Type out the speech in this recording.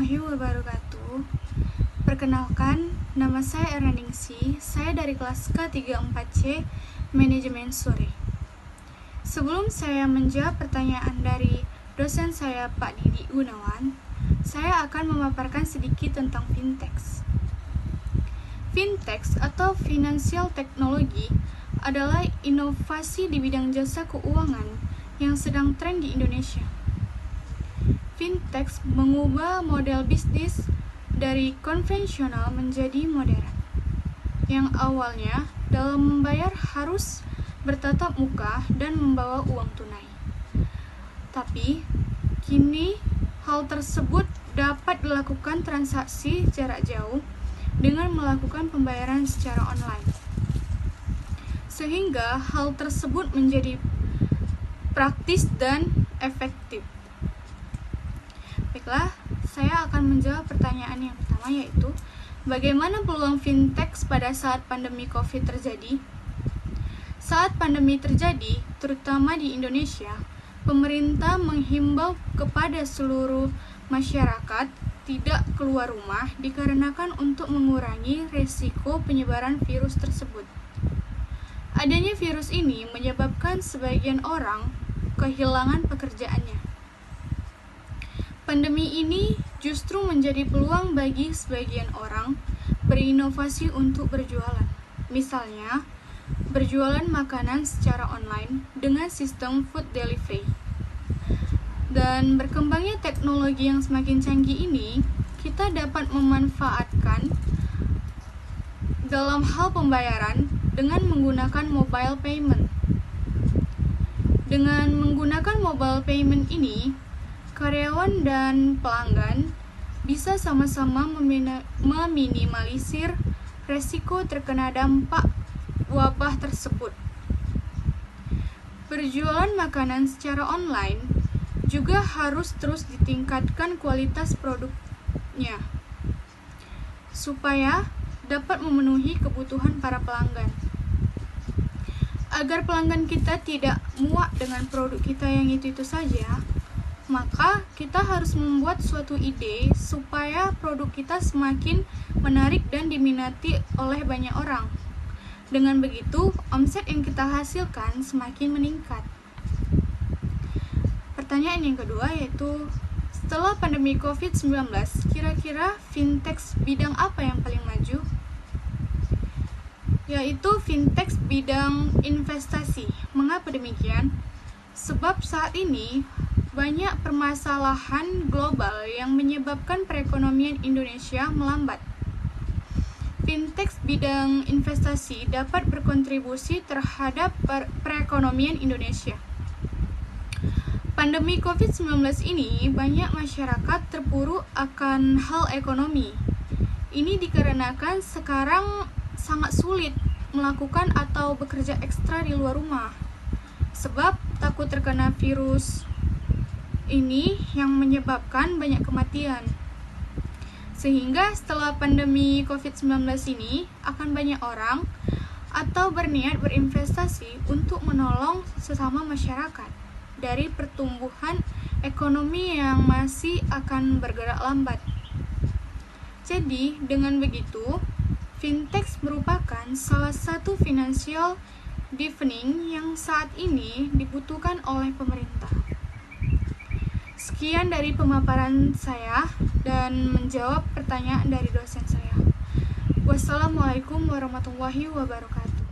warahmatullahi wabarakatuh. Perkenalkan, nama saya Ernaningsi. Saya dari kelas K34C, Manajemen Sore. Sebelum saya menjawab pertanyaan dari dosen saya, Pak Didi Gunawan, saya akan memaparkan sedikit tentang fintech. Fintech atau Financial Technology adalah inovasi di bidang jasa keuangan yang sedang tren di Indonesia. Fintech mengubah model bisnis dari konvensional menjadi modern, yang awalnya dalam membayar harus bertatap muka dan membawa uang tunai. Tapi, kini hal tersebut dapat dilakukan transaksi jarak jauh dengan melakukan pembayaran secara online. Sehingga hal tersebut menjadi praktis dan efektif. Baiklah, saya akan menjawab pertanyaan yang pertama, yaitu bagaimana peluang fintech pada saat pandemi COVID terjadi? Saat pandemi terjadi, terutama di Indonesia, pemerintah menghimbau kepada seluruh masyarakat tidak keluar rumah dikarenakan untuk mengurangi risiko penyebaran virus tersebut. Adanya virus ini menyebabkan sebagian orang kehilangan pekerjaannya. Pandemi ini justru menjadi peluang bagi sebagian orang berinovasi untuk berjualan. Misalnya, berjualan makanan secara online dengan sistem food delivery. Dan berkembangnya teknologi yang semakin canggih ini, kita dapat memanfaatkan dalam hal pembayaran dengan menggunakan mobile payment. Dengan menggunakan mobile payment ini, karyawan dan pelanggan bisa sama-sama meminimalisir resiko terkena dampak wabah tersebut. Berjualan makanan secara online juga harus terus ditingkatkan kualitas produknya supaya dapat memenuhi kebutuhan para pelanggan. Agar pelanggan kita tidak muak dengan produk kita yang itu-itu saja, maka kita harus membuat suatu ide supaya produk kita semakin menarik dan diminati oleh banyak orang. Dengan begitu, omset yang kita hasilkan semakin meningkat. Pertanyaan yang kedua yaitu, setelah pandemi COVID-19, kira-kira fintech bidang apa yang paling maju? Yaitu fintech bidang investasi. Mengapa demikian? Sebab saat ini banyak permasalahan global yang menyebabkan perekonomian Indonesia melambat. Fintech bidang investasi dapat berkontribusi terhadap perekonomian Indonesia. Pandemi COVID-19 ini banyak masyarakat terpuruk akan hal ekonomi. Ini dikarenakan sekarang sangat sulit melakukan atau bekerja ekstra di luar rumah, sebab takut terkena virus ini yang menyebabkan banyak kematian. Sehingga setelah pandemi COVID-19 ini akan banyak orang atau berniat berinvestasi untuk menolong sesama masyarakat dari pertumbuhan ekonomi yang masih akan bergerak lambat. Jadi, dengan begitu, fintech merupakan salah satu financial deepening yang saat ini dibutuhkan oleh pemerintah. Sekian dari pemaparan saya dan menjawab pertanyaan dari dosen saya. Wassalamualaikum warahmatullahi wabarakatuh.